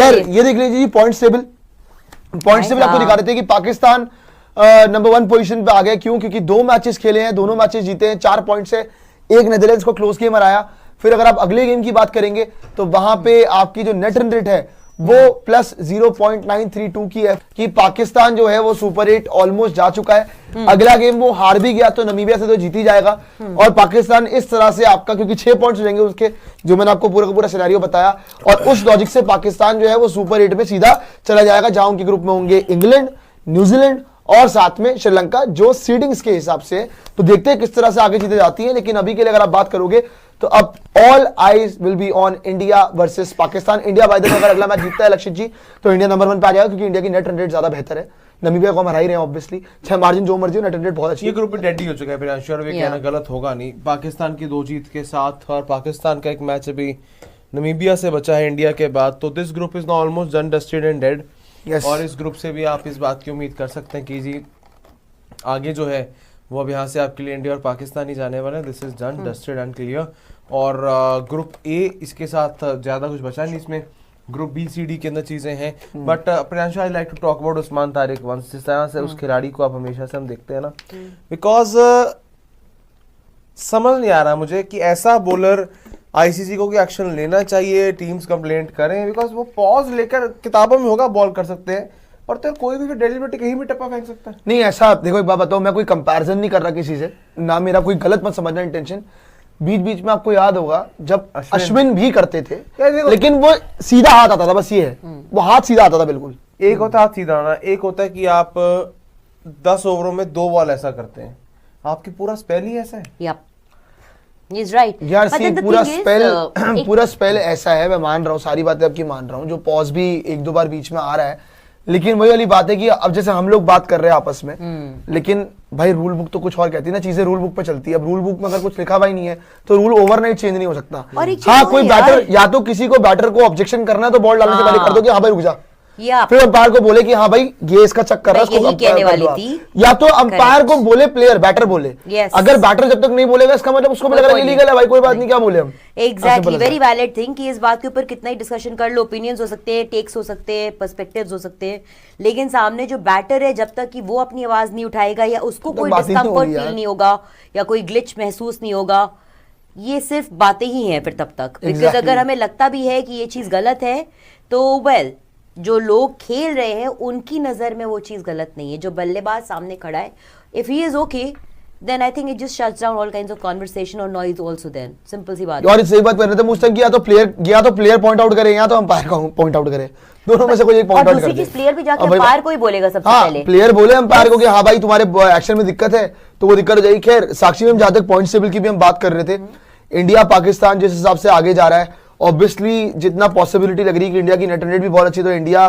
खैर ये देख लीजिए पॉइंट्स टेबल आपको दिखा देते हैं कि पाकिस्तान नंबर 1 पोजीशन पे आ गया। क्यों? क्योंकि 2 मैचेस खेले हैं, दोनों मैचेस जीते हैं, 4 पॉइंट से, एक नेदरलैंड्स को क्लोज गेम हराया। फिर अगर आप अगले गेम की बात करेंगे तो वहां पे आपकी जो नेट रन रेट है वो प्लस 0.932 की है कि पाकिस्तान जो है वो सुपर 8 ऑलमोस्ट जा चुका है। अगला गेम वो हार भी गया तो नमीबिया से तो जीत ही जाएगा और पाकिस्तान इस तरह से आपका, क्योंकि 6 पॉइंट्स रहेंगे उसके, जो मैंने आपको पूरा का पूरा सिनेरियो बताया, और उस लॉजिक से पाकिस्तान जो है वो सुपर 8 में सीधा चला जाएगा, जहां उनके ग्रुप में होंगे इंग्लैंड, न्यूजीलैंड और साथ में श्रीलंका, जो सीडिंग्स के हिसाब से। तो देखते हैं किस तरह से आगे चीजें जाती हैं, लेकिन अभी के लिए अगर आप बात करोगे तो अब all eyes will be on India versus Pakistan. India by the way अगर अगला मैच जीतता है लक्षित जी तो इंडिया नंबर 1 पे आ जाएगा, क्योंकि इंडिया की नेट रन रेट ज्यादा बेहतर है। नमीबिया को हम हरा ही रहे हैं ऑब्वियसली, चाहे मार्जिन जो मर्जी हो, नेट रन रेट बहुत अच्छी है। ये ग्रुप में डेड हो चुका है प्रियांशु, और कहना गलत होगा नहीं। पाकिस्तान की 2 जीत के साथ और पाकिस्तान का एक मैच अभी नमीबिया से बचा है इंडिया के बाद, तो this group is now almost done, dusted and dead. और इस ग्रुप से भी आप इस बात की उम्मीद कर सकते हैं कि जी आगे जो है वो अब यहाँ से आपके लिए इंडिया और पाकिस्तान ही जाने वाले हैं। This is done, dusted and clear. और ग्रुप ए इसके साथ ज्यादा कुछ बचा नहीं, इसमें ग्रुप बी सी डी के अंदर चीजें हैं। But Priyanshu, I like to talk about Usman Tariq once, जिस तरह से उस खिलाड़ी को आप हमेशा से हम देखते हैं ना, बिकॉज समझ नहीं आ रहा मुझे कि ऐसा बॉलर आईसीसी को एक्शन लेना चाहिए, टीम्स कंप्लेंट करें, बिकॉज वो पॉज लेकर किताबों में होगा बॉल कर सकते हैं, और तो कोई भी डेलिबरेटली कहीं भी टप्पा फेंक सकता है। नहीं ऐसा देखो, एक बात बताओ, मैं कोई कंपैरिजन नहीं कर रहा किसी से, ना मेरा कोई गलत मत समझना इंटेंशन। बीच बीच में आपको याद होगा जब अश्विन भी करते थे, लेकिन वो सीधा हाथ आता था, बस ये है, वो हाथ सीधा आता था बिल्कुल। एक होता है हाथ सीधा आना, एक होता है कि आप 10 ओवरों में 2 बॉल ऐसा करते हैं, आपकी पूरा स्पेल ही ऐसा है। He's right. यार सी पूरा स्पेल ऐसा है, मैं मान रहा हूँ, सारी बातें आपकी मान रहा हूँ, जो पॉज भी 1-2 बार बीच में आ रहा है, लेकिन वही वाली बात है कि अब जैसे हम लोग बात कर रहे हैं आपस में, लेकिन भाई रूल बुक तो कुछ और कहती है ना, चीजें रूल बुक पे चलती है। अब रूल बुक में अगर कुछ लिखा हुआ ही नहीं है तो रूल ओवरनाइट चेंज नहीं हो सकता। हाँ, कोई बैटर, या तो किसी को बैटर को ऑब्जेक्शन करना है तो बॉल डालने से पहले कर दो कि हाँ भाई रुक जा, फिर अंपायर को बोले कि हाँ भाई ये इसका चेक कर रहा है, उसको कहने वाली थी। या तो अंपायर को बोले, प्लेयर बैटर बोले। अगर बैटर जब तक नहीं बोलेगा इसका मतलब उसको भी लग रहा है इलीगल है, भाई कोई बात नहीं, क्या बोले हम। एग्जैक्टली, वेरी वैलिड थिंग कि इस बात के ऊपर कितना ही डिस्कशन कर लो, ओपिनियंस हो सकते हैं, टेक्स हो सकते हैं, पर्सपेक्टिव्स हो सकते हैं, लेकिन सामने जो बैटर है जब तक कि वो अपनी आवाज नहीं उठाएगा या उसको कोई डिस्कम्फर्ट फील नहीं होगा या कोई ग्लिच महसूस नहीं होगा, ये सिर्फ बातें ही हैं फिर तब तक। बिकॉज अगर हमें लगता भी है कि ये चीज गलत है तो वेल, जो लोग खेल रहे हैं उनकी नजर में वो चीज गलत नहीं है। जो बल्लेबाज सामने खड़ा है, if he is okay then I think it just shuts down all kinds of conversation और नॉइज आल्सो। देन सिंपल सी बात है। और सही बात कर रहे थे मुझ तक, या तो प्लेयर पॉइंट आउट करे या तो अंपायर का पॉइंट आउट करे, दोनों में से कोई एक पॉइंट आउट करे। प्लेयर भी जाके अंपायर को ही बोलेगा सबसे पहले। प्लेयर बोले अंपायर को कि हाँ भाई तुम्हारे एक्शन में दिक्कत है, तो वो दिक्कत हो जाएगी। खैर साक्षी में जहां तक पॉइंट टेबल की भी हम बात कर रहे थे, इंडिया पाकिस्तान जिस हिसाब से आगे जा रहा है, ऑब्वियसली जितना पॉसिबिलिटी लग रही है कि इंडिया की नेट रन रेट भी बहुत अच्छी, तो इंडिया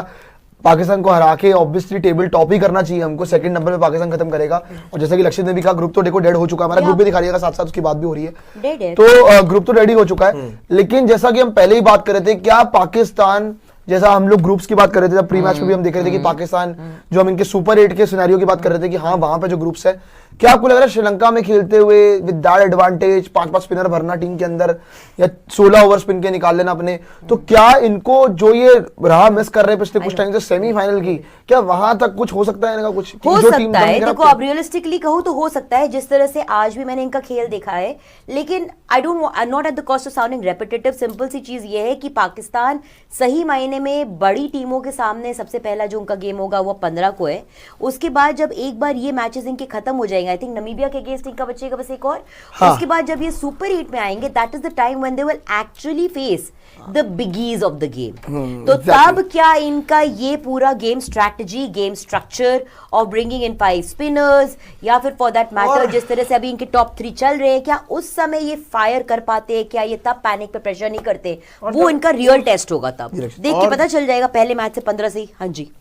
पाकिस्तान को हरा के ऑब्वियसली टेबल टॉप ही करना चाहिए हमको। सेकंड नंबर पे पाकिस्तान खत्म करेगा। और जैसा कि लक्षित ने भी कहा, ग्रुप तो देखो डेड हो चुका है, हमारा ग्रुप भी दिखा दिएगा, साथ साथ उसकी बात भी हो रही है, तो ग्रुप तो रेडी हो चुका है। लेकिन जैसा कि हम पहले ही बात कर रहे थे, क्या पाकिस्तान, जैसा हम लोग ग्रुप्स की बात कर रहे थे, जब प्री मैच में भी हम देख रहे थे कि पाकिस्तान, जो हम इनके सुपर 8 के सिनेरियो की बात कर रहे थे कि हाँ वहां पे जो ग्रुप्स है, क्या आपको लग रहा है श्रीलंका में खेलते हुए विद दैट एडवांटेज, 5-5 स्पिनर भरना टीम के अंदर या 16 ओवर स्पिन के निकाल लेना अपने, तो क्या इनको जो ये राह मिस कर रहे हैं पिछले कुछ टाइम से सेमीफाइनल की, क्या वहां तक कुछ हो सकता है इनका? कुछ हो सकता है, देखो आप रियलिस्टिकली कहूं तो हो सकता है, जिस तरह से आज भी मैंने इनका खेल देखा है। लेकिन I not at the cost of sounding repetitive, simple सी चीज ये है कि पाकिस्तान सही मायने में बड़ी टीमों के सामने सबसे पहला जो उनका गेम होगा वो 15 को है। उसके बाद जब एक बार ये मैचेस इनके खत्म हो जाएंगे, आई थिंक नमीबिया के अगेंस्ट इनका बचेगा बस एक और, उसके बाद जब ये सुपर 8 में आएंगे, that is the time when they will actually face the बिगीज of the game. तो तब क्या इनका ये पूरा game strategy, game structure of bringing in 5 spinners, या फिर फॉर दैट मैटर जिस तरह से अभी इनके टॉप 3 चल रहे हैं, क्या उस समय ये फायर कर पाते हैं? क्या ये तब पैनिक पे प्रेशर नहीं करते? वो इनका रियल टेस्ट होगा, तब देख के पता चल जाएगा पहले मैच से 15 से ही। हाँ जी,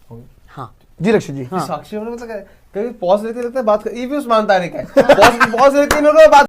हाँ जी रक्षित जी। साक्षी मतलब कभी पॉज लेते बात कर, ये भी उस्मान तारिक है, पॉज लेते बात